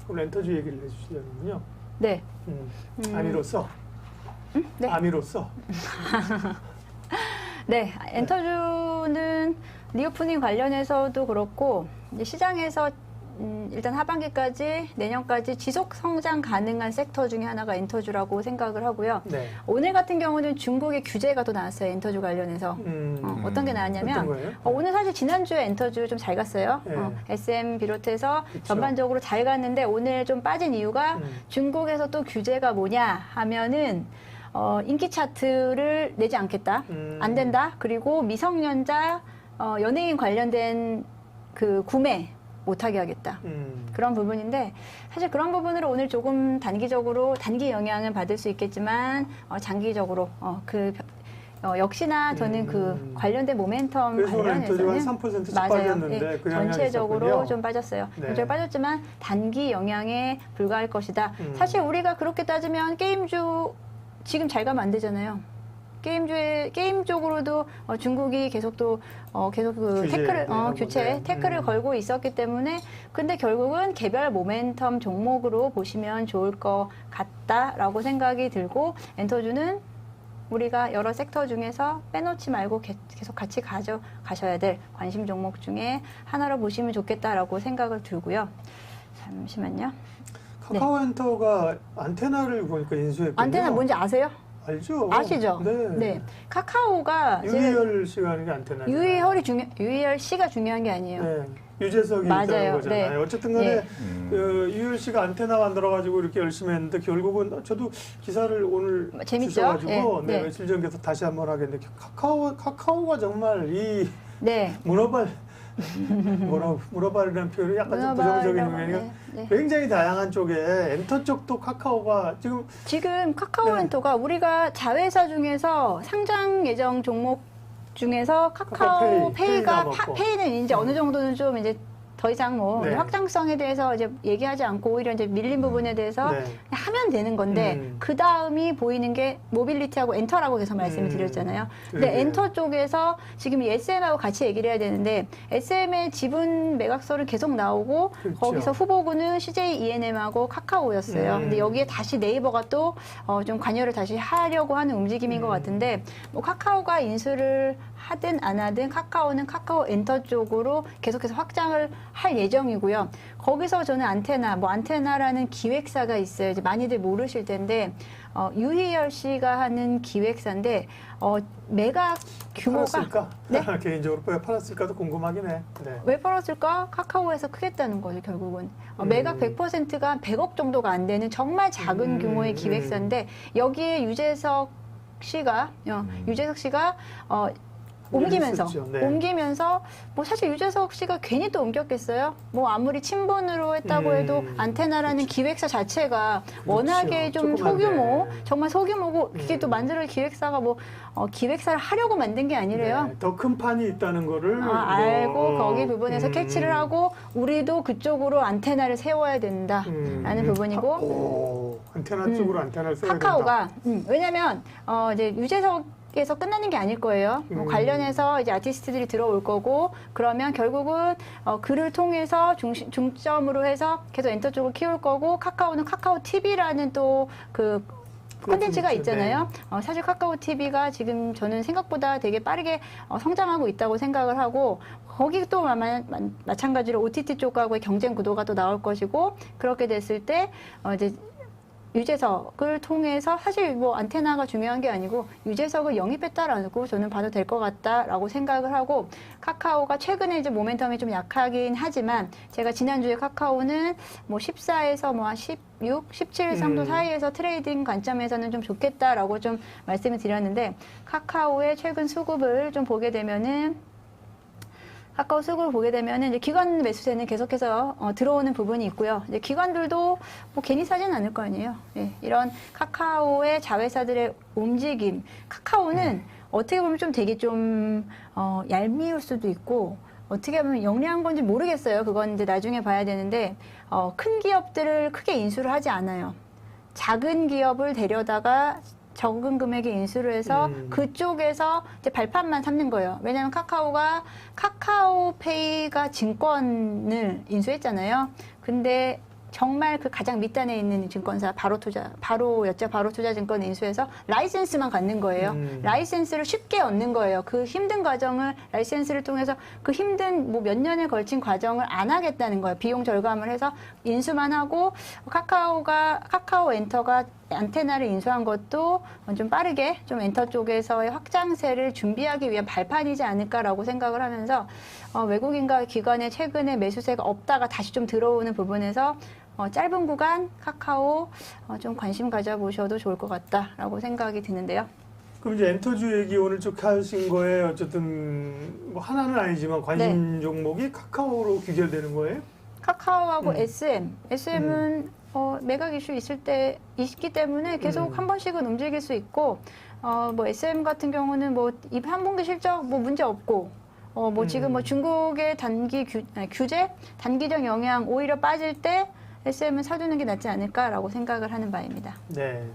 오늘 엔터주 얘기를 해주시려는군요. 네. 아미로써. 네. 아미로써. 네, 엔터주는 리오프닝 관련해서도 그렇고 이제 시장에서 일단 하반기까지 내년까지 지속 성장 가능한 섹터 중에 하나가 엔터주라고 생각을 하고요. 네. 오늘 같은 경우는 중국의 규제가 또 나왔어요. 엔터주 관련해서. 어떤 게 나왔냐면 어떤 거예요? 오늘 사실 지난주에 엔터주 좀 잘 갔어요. 네. SM 비롯해서 그쵸. 전반적으로 잘 갔는데 오늘 좀 빠진 이유가 중국에서 또 규제가 뭐냐 하면은 인기 차트를 내지 않겠다. 안 된다. 그리고 미성년자 연예인 관련된 그 구매 못하게 하겠다. 그런 부분인데 사실 그런 부분으로 오늘 조금 단기적으로 단기 영향을 받을 수 있겠지만 장기적으로 역시나 저는 그 관련된 모멘텀 그래서 오늘 관련해서는 한 3%씩 맞아요. 빠졌는데 예, 그 영향이 전체적으로 있었군요. 좀 빠졌어요. 네. 전체적으로 빠졌지만 단기 영향에 불과할 것이다. 사실 우리가 그렇게 따지면 게임주 지금 잘 가면 안 되잖아요. 게임 쪽으로도 중국이 계속 그 태클을 태클을 걸고 있었기 때문에 근데 결국은 개별 모멘텀 종목으로 보시면 좋을 것 같다라고 생각이 들고 엔터주는 우리가 여러 섹터 중에서 빼놓지 말고 계속 같이 가셔야 될 관심 종목 중에 하나로 보시면 좋겠다라고 생각을 들고요. 잠시만요. 카카오엔터가 안테나를 보니까 인수했군요. 안테나 뭔지 아세요? 알죠. 아시죠? 네. 네. 카카오가 유희열 씨가 하는 게 안테나. 유희열 씨가 중요한 게 아니에요. 네. 유재석이 맞아요. 있다는 거잖아요. 네. 어쨌든 간에 네. 유희열 씨가 안테나 만들어가지고 이렇게 열심히 했는데 결국은 저도 기사를 오늘 재밌죠? 주셔가지고 네. 며칠 전부터 다시 한번 하겠는데 카카오가 정말 이 네. 문어발이라는 표현이 약간 좀 부정적인 의미가 굉장히 다양한 쪽에 엔터 쪽도 카카오가 지금 카카오엔터가 우리가 자회사 중에서 상장 예정 종목 중에서 카카오페이가 페이는 이제 어느 정도는 좀 이제 더 이상 확장성에 대해서 이제 얘기하지 않고 오히려 이제 밀린 부분에 대해서 하면 되는 건데 그 다음이 보이는 게 모빌리티하고 엔터라고 계속 말씀을 드렸잖아요. 근데 엔터 쪽에서 지금 이 SM하고 같이 얘기를 해야 되는데 SM의 지분 매각서를 계속 나오고 그렇죠. 거기서 후보군은 CJ ENM하고 카카오였어요. 근데 여기에 다시 네이버가 또 좀 관여를 다시 하려고 하는 움직임인 것 같은데 뭐 카카오가 인수를 하든 안 하든 카카오는 카카오 엔터 쪽으로 계속해서 확장을 할 예정이고요. 거기서 저는 안테나라는 기획사가 있어요. 이제 많이들 모르실 텐데 유희열 씨가 하는 기획사인데 매각 규모가 팔았을까? 네? 개인적으로 왜 팔았을까도 궁금하긴 해. 네. 왜 팔았을까? 카카오에서 크겠다는 거죠, 결국은. 매각 100%가 100억 정도가 안 되는 정말 작은 규모의 기획사인데 여기에 유재석 씨가 옮기면서 뭐 사실 유재석 씨가 괜히 또 옮겼겠어요? 뭐 아무리 친분으로 했다고 해도 안테나라는 기획사 자체가 워낙에 좀 소규모, 정말 소규모고 이게 또 만들 기획사가 뭐 기획사를 하려고 만든 게 아니래요. 네, 더 큰 판이 있다는 거를 알고 거기 부분에서 캐치를 하고 우리도 그쪽으로 안테나를 세워야 된다라는 부분이고 안테나 쪽으로 안테나를 세워야 카카오가 왜냐면 이제 유재석에서 끝나는 게 아닐 거예요. 뭐 관련해서 이제 아티스트들이 들어올 거고 그러면 결국은 그를 통해서 중점으로 해서 계속 엔터 쪽을 키울 거고 카카오는 카카오 TV라는 또 그 콘텐츠가 있잖아요. 사실 카카오 TV가 지금 저는 생각보다 되게 빠르게 성장하고 있다고 생각을 하고 거기 또 마찬가지로 OTT 쪽하고의 경쟁 구도가 또 나올 것이고 그렇게 됐을 때 이제 유재석을 통해서 사실 뭐 안테나가 중요한 게 아니고 유재석을 영입했다라고 저는 봐도 될 것 같다라고 생각을 하고 카카오가 최근에 이제 모멘텀이 좀 약하긴 하지만 제가 지난주에 카카오는 뭐 14에서 뭐 16, 17 정도 사이에서 트레이딩 관점에서는 좀 좋겠다라고 좀 말씀을 드렸는데 카카오의 최근 수급을 좀 보게 되면은 카카오 수급을 보게 되면 이제 기관 매수세는 계속해서 들어오는 부분이 있고요. 이제 기관들도 뭐 괜히 사지는 않을 거 아니에요. 예, 이런 카카오의 자회사들의 움직임. 카카오는 어떻게 보면 좀 되게 좀 얄미울 수도 있고 어떻게 보면 영리한 건지 모르겠어요. 그건 이제 나중에 봐야 되는데 큰 기업들을 크게 인수를 하지 않아요. 작은 기업을 데려다가 적은 금액에 인수를 해서 그쪽에서 이제 발판만 삼는 거예요. 왜냐하면 카카오페이가 증권을 인수했잖아요. 근데 정말 그 가장 밑단에 있는 증권사 바로투자증권 인수해서 라이센스만 갖는 거예요. 라이센스를 쉽게 얻는 거예요. 그 힘든 과정을 라이센스를 통해서 그 힘든 뭐 몇 년에 걸친 과정을 안 하겠다는 거예요. 비용 절감을 해서 인수만 하고 카카오 엔터가 안테나를 인수한 것도 좀 빠르게 좀 엔터 쪽에서의 확장세를 준비하기 위한 발판이지 않을까라고 생각을 하면서 외국인과 기관의 최근에 매수세가 없다가 다시 좀 들어오는 부분에서 짧은 구간 카카오 좀 관심 가져보셔도 좋을 것 같다라고 생각이 드는데요. 그럼 이제 엔터주 얘기 오늘 쭉 하신 거에 어쨌든 뭐 하나는 아니지만 관심 종목이 카카오로 귀결되는 거예요? 카카오하고 SM은 매각 이슈 있기 때문에 계속 한 번씩은 움직일 수 있고, 뭐 SM 같은 경우는 뭐 이 한 분기 실적 뭐 문제 없고, 뭐 지금 뭐 중국의 규제, 단기적 영향 오히려 빠질 때 SM은 사두는 게 낫지 않을까라고 생각을 하는 바입니다. 네.